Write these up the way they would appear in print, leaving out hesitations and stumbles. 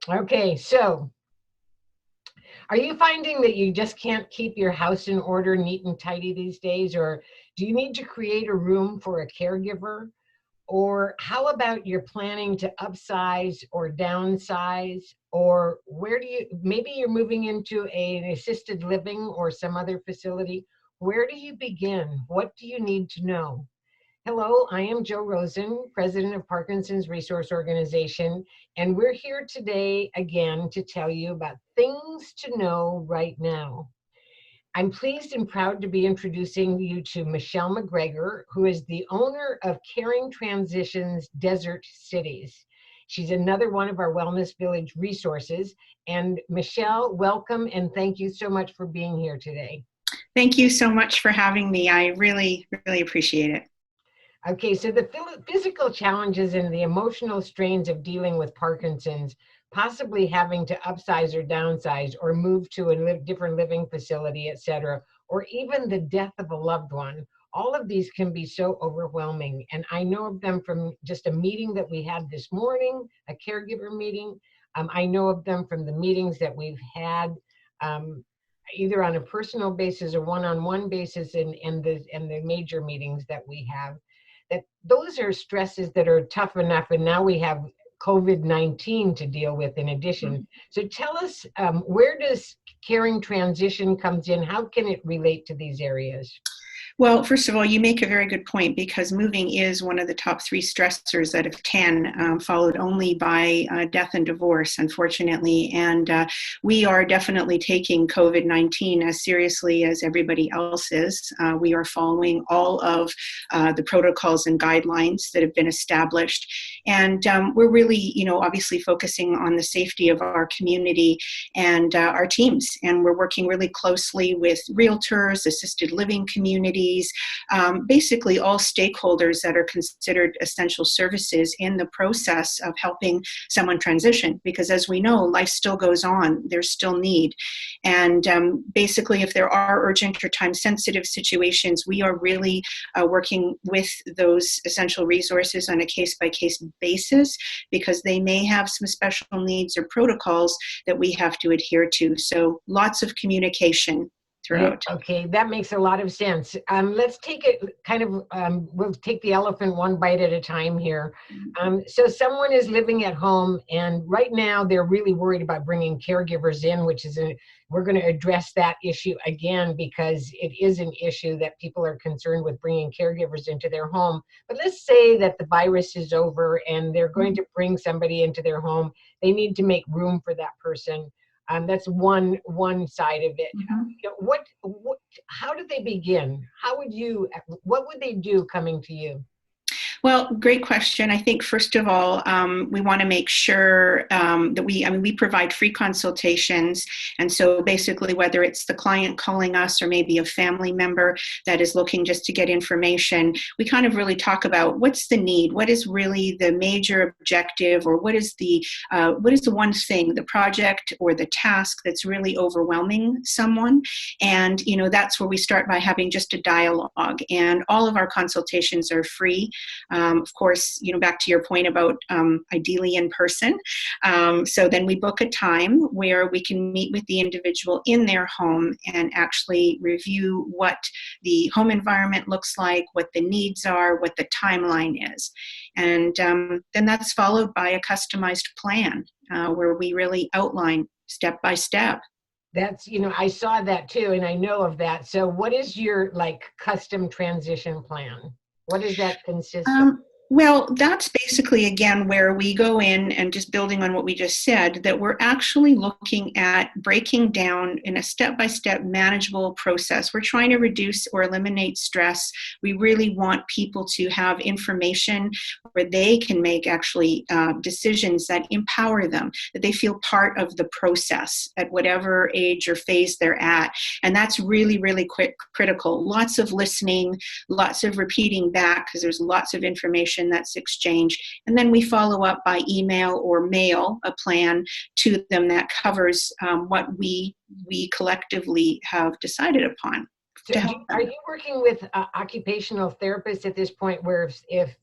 Okay, so are you finding that you just can't keep your house in order, neat and tidy these days? Or do you need to create a room for a caregiver? Or how about you're planning to upsize or downsize? Or where do you, maybe you're moving into an assisted living or some other facility. Where do you begin? What do you need to know? Hello, I am Jo Rosen, president of Parkinson's Resource Organization, and we're here today again to tell you about things to know right now. I'm pleased and proud to be introducing you to Michelle McGregor, who is the owner of Caring Transitions Desert Cities. She's another one of our Wellness Village resources. And Michelle, welcome and thank you so much for being here today. Thank you so much for having me. I really, really appreciate it. Okay, so the physical challenges and the emotional strains of dealing with Parkinson's, possibly having to upsize or downsize or move to a different living facility, et cetera, or even the death of a loved one, all of these can be so overwhelming. And I know of them from just a meeting that we had this morning, a caregiver meeting. I know of them from the meetings that we've had either on a personal basis or one-on-one basis and the major meetings that we have. That those are stresses that are tough enough, and now we have COVID-19 to deal with in addition. So tell us, where does Caring Transition comes in? How can it relate to these areas? Well, first of all, you make a very good point because moving is one of the top 3 stressors out of 10, followed only by death and divorce, unfortunately. And we are definitely taking COVID-19 as seriously as everybody else is. We are following all of the protocols and guidelines that have been established. And we're really, obviously focusing on the safety of our community and our teams. And we're working really closely with realtors, assisted living communities, basically all stakeholders that are considered essential services in the process of helping someone transition. Because as we know, life still goes on, there's still need. And basically, if there are urgent or time-sensitive situations, we are really working with those essential resources on a case-by-case basis because they may have some special needs or protocols that we have to adhere to. So lots of communication throughout. Yeah, okay, that makes a lot of sense. Let's take it we'll take the elephant one bite at a time here. So someone is living at home and right now they're really worried about bringing caregivers in, we're going to address that issue again because it is an issue that people are concerned with bringing caregivers into their home. But let's say that the virus is over and they're going to bring somebody into their home. They need to make room for that person. That's one side of it. How do they begin? What would they do coming to you? Well, great question. I think first of all, we want to make sure that we provide free consultations. And so basically, whether it's the client calling us or maybe a family member that is looking just to get information, we kind of really talk about what's the need, what is really the major objective, or what is the one thing, the project or the task that's really overwhelming someone. And, that's where we start by having just a dialogue. And all of our consultations are free. Of course, back to your point about ideally in person. So then we book a time where we can meet with the individual in their home and actually review what the home environment looks like, what the needs are, what the timeline is. And then that's followed by a customized plan where we really outline step by step. That's, I saw that too, and I know of that. So what is your custom transition plan? What does that consist of? Well, that's basically, again, where we go in and just building on what we just said, that we're actually looking at breaking down in a step-by-step manageable process. We're trying to reduce or eliminate stress. We really want people to have information where they can make actually decisions that empower them, that they feel part of the process at whatever age or phase they're at. And that's really, really critical. Lots of listening, lots of repeating back, because there's lots of information that's exchanged. And then we follow up by email or mail a plan to them that covers what we collectively have decided upon. So are you working with occupational therapists at this point where if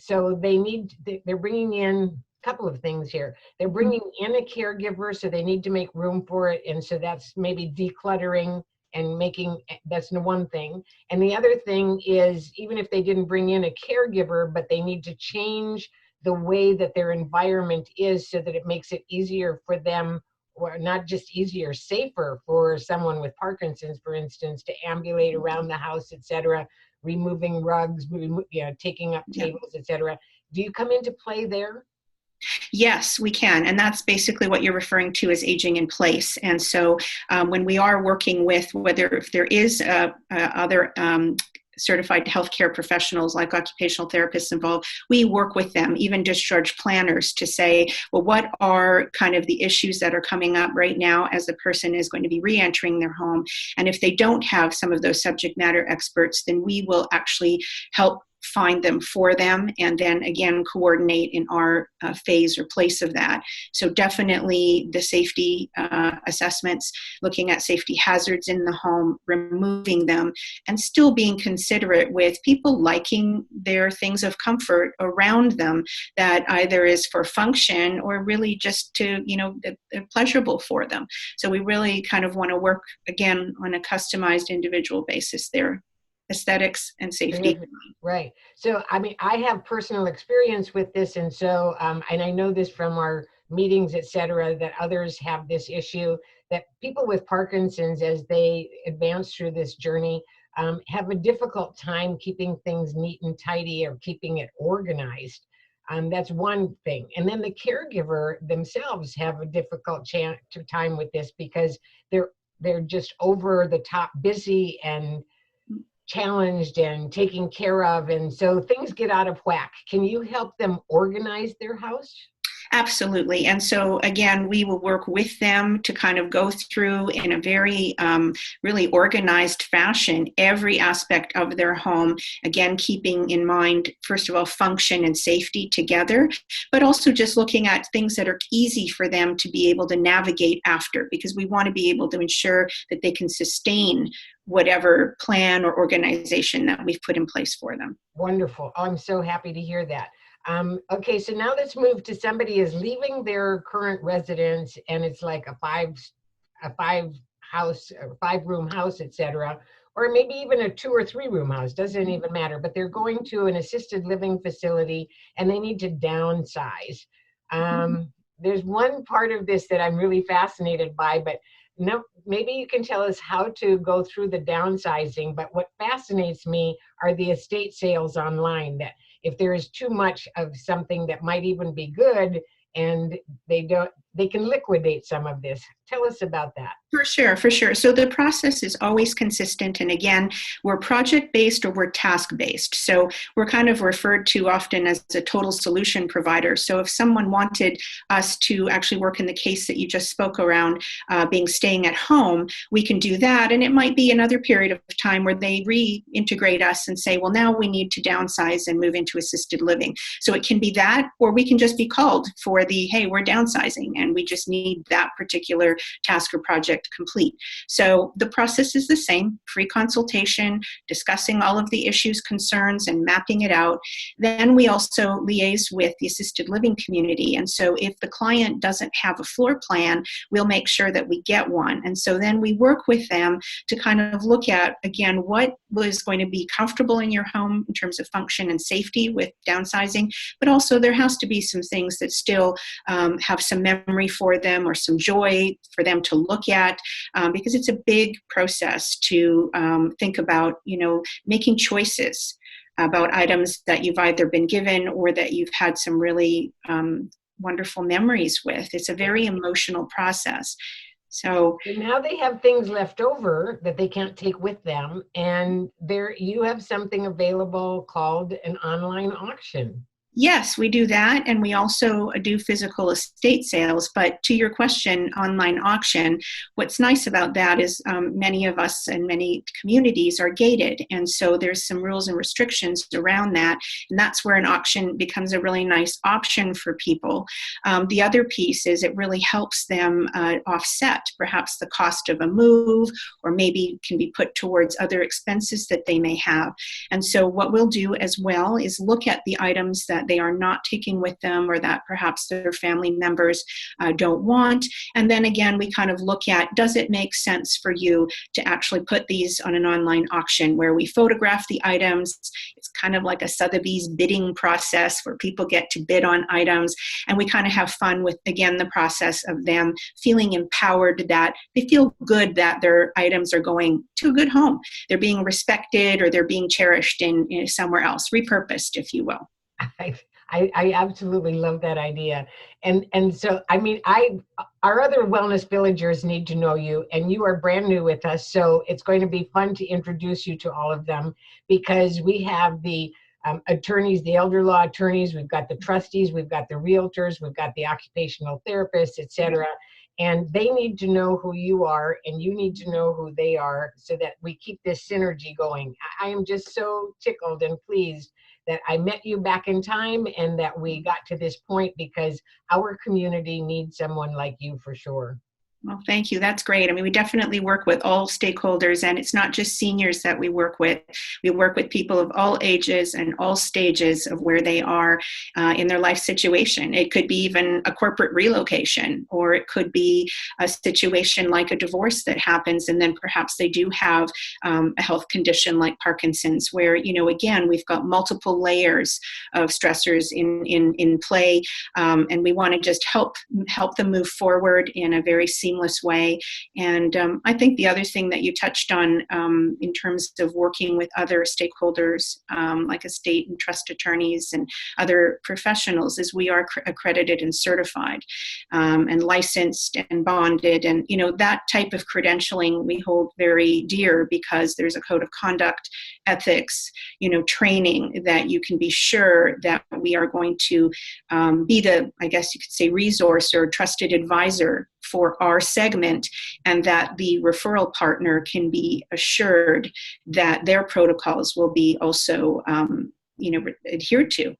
they're bringing in couple of things here. They're bringing in a caregiver, so they need to make room for it. And so that's maybe decluttering and making, that's the one thing. And the other thing is, even if they didn't bring in a caregiver, but they need to change the way that their environment is so that it makes it easier for them, or not just easier, safer for someone with Parkinson's, for instance, to ambulate around the house, etc., removing rugs, taking up tables, etc. Do you come into play there? Yes, we can. And that's basically what you're referring to as aging in place. And so when we are working with, whether if there is other certified healthcare professionals like occupational therapists involved, we work with them, even discharge planners, to say, well, what are kind of the issues that are coming up right now as the person is going to be re-entering their home? And if they don't have some of those subject matter experts, then we will actually help find them for them, and then again coordinate in our phase or place of that. So definitely the safety assessments, looking at safety hazards in the home, removing them, and still being considerate with people liking their things of comfort around them that either is for function or really just to, they're pleasurable for them. So we really kind of want to work again on a customized individual basis there. Aesthetics and safety. Right. So, I mean, I have personal experience with this. And so, and I know this from our meetings, et cetera, that others have this issue, that people with Parkinson's, as they advance through this journey, have a difficult time keeping things neat and tidy or keeping it organized. That's one thing. And then the caregiver themselves have a difficult time with this because they're just over the top busy and challenged and taken care of, and so things get out of whack. Can you help them organize their house? Absolutely. And so again, we will work with them to kind of go through in a very really organized fashion every aspect of their home, again keeping in mind, first of all, function and safety together, but also just looking at things that are easy for them to be able to navigate after, because we want to be able to ensure that they can sustain whatever plan or organization that we've put in place for them. Wonderful. Oh, I'm so happy to hear that. Okay, so now let's move to somebody is leaving their current residence, and it's like a five-room house, etc., or maybe even a 2 or 3 room house, doesn't even matter, but they're going to an assisted living facility and they need to downsize. There's one part of this that I'm really fascinated by, but no, maybe you can tell us how to go through the downsizing. But what fascinates me are the estate sales online, that if there is too much of something that might even be good and they can liquidate some of this. Tell us about that. For sure. So the process is always consistent. And again, we're project-based or we're task-based. So we're kind of referred to often as a total solution provider. So if someone wanted us to actually work in the case that you just spoke around, staying at home, we can do that. And it might be another period of time where they reintegrate us and say, well, now we need to downsize and move into assisted living. So it can be that, or we can just be called for the, hey, we're downsizing and we just need that particular task or project complete. So the process is the same: free consultation, discussing all of the issues, concerns, and mapping it out. Then we also liaise with the assisted living community. And so if the client doesn't have a floor plan, we'll make sure that we get one. And so then we work with them to kind of look at, again, what was going to be comfortable in your home in terms of function and safety with downsizing, but also there has to be some things that still have some memory for them or some joy for them to look at, because it's a big process to think about, making choices about items that you've either been given or that you've had some really wonderful memories with. It's a very emotional process. So now they have things left over that they can't take with them, and you have something available called an online auction. yes, we do that, and we also do physical estate sales. But to your question, online auction, what's nice about that is many of us and many communities are gated, and so there's some rules and restrictions around that, and that's where an auction becomes a really nice option for people. The other piece is it really helps them offset perhaps the cost of a move, or maybe can be put towards other expenses that they may have. And so what we'll do as well is look at the items that that they are not taking with them or that perhaps their family members don't want. And then again, we kind of look at, does it make sense for you to actually put these on an online auction where we photograph the items? It's kind of like a Sotheby's bidding process where people get to bid on items, and we kind of have fun with, again, the process of them feeling empowered, that they feel good that their items are going to a good home. They're being respected, or they're being cherished in somewhere else, repurposed, if you will. I absolutely love that idea. And so, I mean, our other wellness villagers need to know you, and you are brand new with us. So it's going to be fun to introduce you to all of them, because we have the attorneys, the elder law attorneys, we've got the trustees, we've got the realtors, we've got the occupational therapists, etc. And they need to know who you are, and you need to know who they are, so that we keep this synergy going. I am just so tickled and pleased that I met you back in time and that we got to this point, because our community needs someone like you for sure. Well, thank you. That's great. I mean, we definitely work with all stakeholders, and it's not just seniors that we work with. We work with people of all ages and all stages of where they are in their life situation. It could be even a corporate relocation, or it could be a situation like a divorce that happens, and then perhaps they do have a health condition like Parkinson's, where, you know, again, we've got multiple layers of stressors in play, and we want to just help them move forward in a very seamless way. And I think the other thing that you touched on in terms of working with other stakeholders, like estate and trust attorneys and other professionals, is we are accredited and certified and licensed and bonded. And, you know, that type of credentialing we hold very dear, because there's a code of conduct, ethics, you know, training, that you can be sure that we are going to be the, I guess you could say, resource or trusted advisor for our segment, and that the referral partner can be assured that their protocols will be also, adhered to.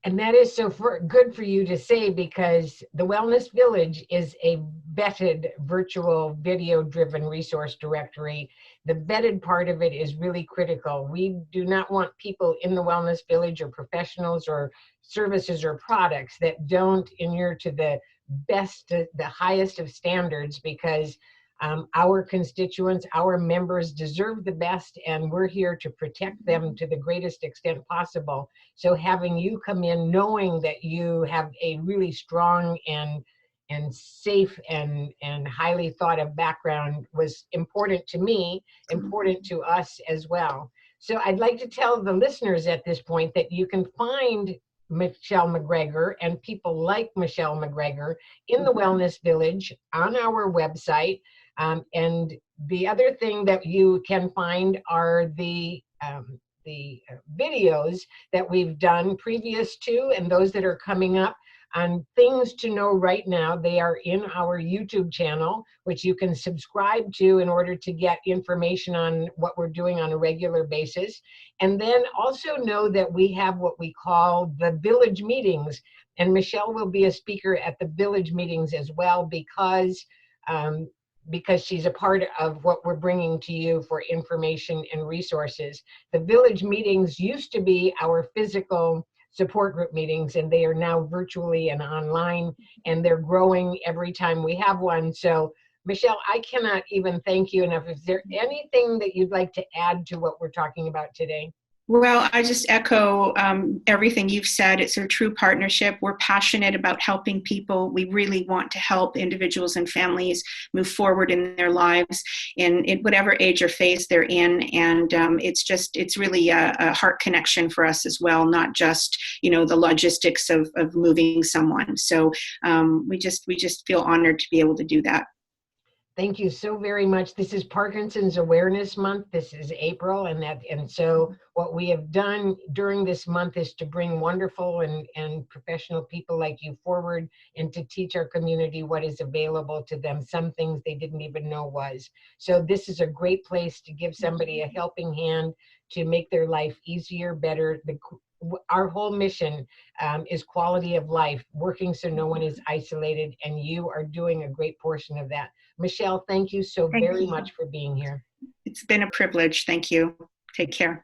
And that is so good for you to say, because the Wellness Village is a vetted virtual video-driven resource directory. The vetted part of it is really critical. We do not want people in the Wellness Village, or professionals or services or products, that don't inure to the best, the highest of standards, because our constituents, our members deserve the best, and we're here to protect them to the greatest extent possible. So having you come in knowing that you have a really strong and safe and highly thought of background was important to me, important to us as well. So I'd like to tell the listeners at this point that you can find Michelle McGregor and people like Michelle McGregor in the Wellness Village on our website. And the other thing that you can find are the videos that we've done previous to, and those that are coming up, on things to know right now. They are in our YouTube channel, which you can subscribe to in order to get information on what we're doing on a regular basis. And then also know that we have what we call the village meetings, and Michelle will be a speaker at the village meetings as well, because she's a part of what we're bringing to you for information and resources. The village meetings used to be our physical support group meetings, and they are now virtually and online, and they're growing every time we have one. So Michelle, I cannot even thank you enough. Is there anything that you'd like to add to what we're talking about today? Well, I just echo everything you've said. It's a true partnership. We're passionate about helping people. We really want to help individuals and families move forward in their lives in whatever age or phase they're in. And it's really a heart connection for us as well, not just, the logistics of moving someone. So we just feel honored to be able to do that. Thank you so very much. This is Parkinson's Awareness Month. This is April, and so what we have done during this month is to bring wonderful and professional people like you forward, and to teach our community what is available to them, some things they didn't even know was. So this is a great place to give somebody a helping hand to make their life easier, better. Our whole mission is quality of life, working so no one is isolated, and you are doing a great portion of that. Michelle, thank you so very much for being here. It's been a privilege. Thank you. Take care.